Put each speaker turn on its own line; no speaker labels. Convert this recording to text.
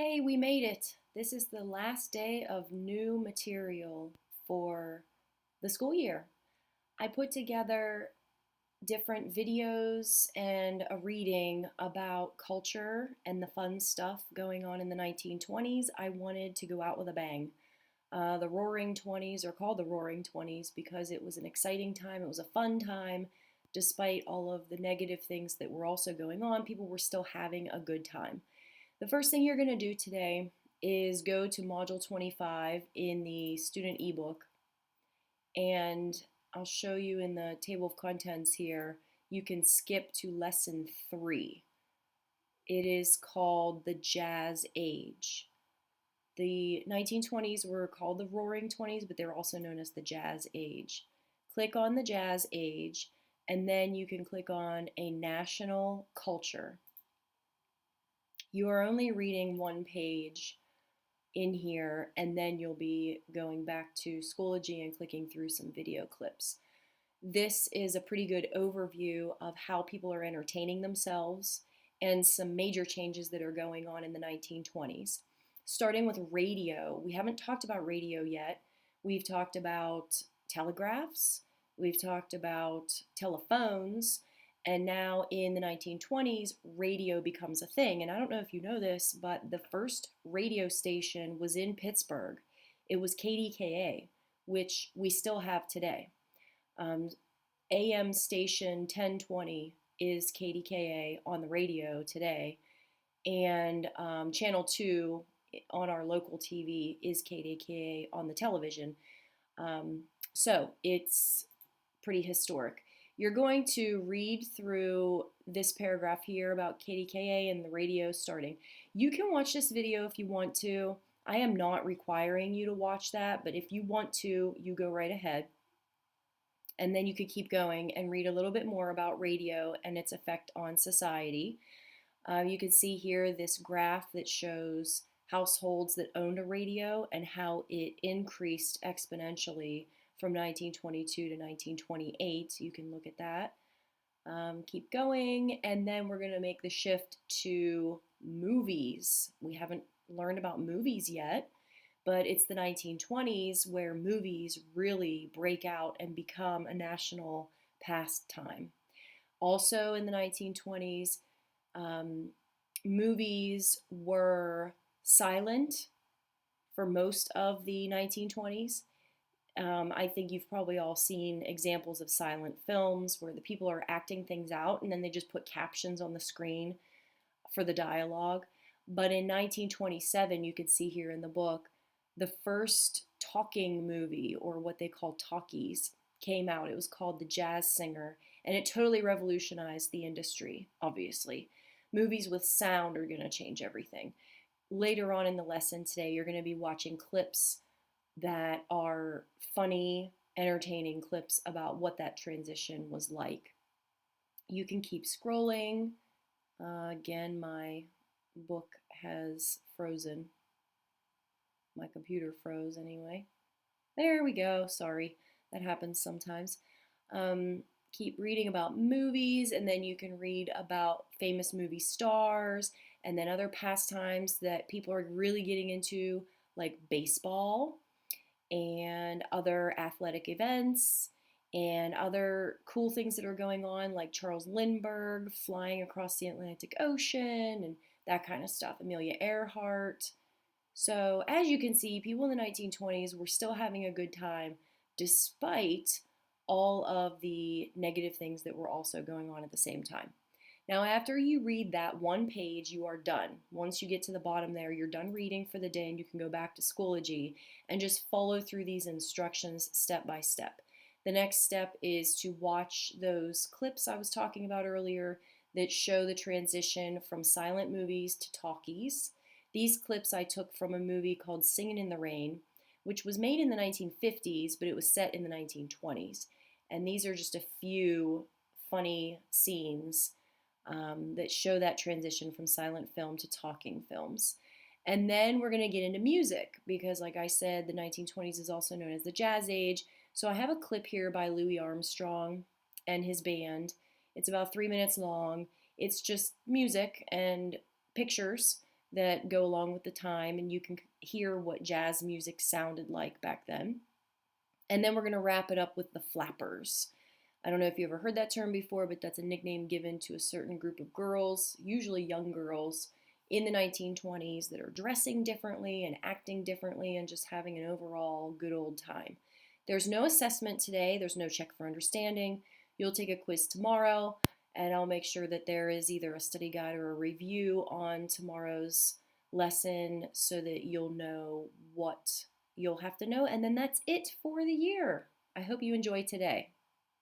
Hey, we made it. This is the last day of new material for the school year. I put together different videos and a reading about culture and the fun stuff going on in the 1920s. I wanted to go out with a bang. The Roaring Twenties are called the Roaring Twenties because it was an exciting time, it was a fun time. Despite all of the negative things that were also going on, people were still having a good time. The first thing you're going to do today is go to Module 25 in the student ebook, and I'll show you in the table of contents here. You can skip to Lesson 3. It is called the Jazz Age. The 1920s were called the Roaring Twenties, but they're also known as the Jazz Age. Click on the Jazz Age, and then you can click on a national culture. You are only reading one page in here, and then you'll be going back to Schoology and clicking through some video clips. This is a pretty good overview of how people are entertaining themselves and some major changes that are going on in the 1920s. Starting with radio, we haven't talked about radio yet. We've talked about telegraphs, we've talked about telephones, and now in the 1920s, radio becomes a thing. And I don't know if you know this, but the first radio station was in Pittsburgh. It was KDKA, which we still have today. Um, AM station 1020 is KDKA on the radio today, and Channel 2 on our local TV is KDKA on the television. So it's pretty historic. You're going to read through this paragraph here about KDKA and the radio starting. You can watch this video if you want to. I am not requiring you to watch that, but if you want to, you go right ahead. And then you could keep going and read a little bit more about radio and its effect on society. You can see here this graph that shows households that owned a radio and how it increased exponentially from 1922 to 1928. You can look at that. Keep going, and then we're going to make the shift to movies. We haven't learned about movies yet, but it's the 1920s where movies really break out and become a national pastime. Also in the 1920s, um, movies were silent for most of the 1920s. I think you've probably all seen examples of silent films where the people are acting things out and then they just put captions on the screen for the dialogue. But in 1927, you could see here in the book, the first talking movie, or what they call talkies, came out. It was called The Jazz Singer, and it totally revolutionized the industry, obviously. Movies with sound are going to change everything. Later on in the lesson today, you're going to be watching clips that are funny, entertaining clips about what that transition was like. You can keep scrolling. Again, my book has frozen. My computer froze anyway. There we go. Sorry, that happens sometimes. Keep reading about movies, and then you can read about famous movie stars and then other pastimes that people are really getting into, like baseball and other athletic events and other cool things that are going on, like Charles Lindbergh flying across the Atlantic Ocean and that kind of stuff, Amelia Earhart. So, as you can see, people in the 1920s were still having a good time despite all of the negative things that were also going on at the same time. Now, after you read that one page, you are done. Once you get to the bottom there, you're done reading for the day and you can go back to Schoology and just follow through these instructions step by step. The next step is to watch those clips I was talking about earlier that show the transition from silent movies to talkies. These clips I took from a movie called Singin' in the Rain, which was made in the 1950s, but it was set in the 1920s. And these are just a few funny scenes that show that transition from silent film to talking films. And then we're going to get into music because, like I said, the 1920s is also known as the Jazz Age. So I have a clip here by Louis Armstrong and his band. It's about 3 minutes long. It's just music and pictures that go along with the time, and you can hear what jazz music sounded like back then. And then we're going to wrap it up with the flappers. I don't know if you ever heard that term before, but that's a nickname given to a certain group of girls, usually young girls, in the 1920s that are dressing differently and acting differently and just having an overall good old time. There's no assessment today, there's no check for understanding. You'll take a quiz tomorrow, and I'll make sure that there is either a study guide or a review on tomorrow's lesson so that you'll know what you'll have to know. And then that's it for the year. I hope you enjoy today.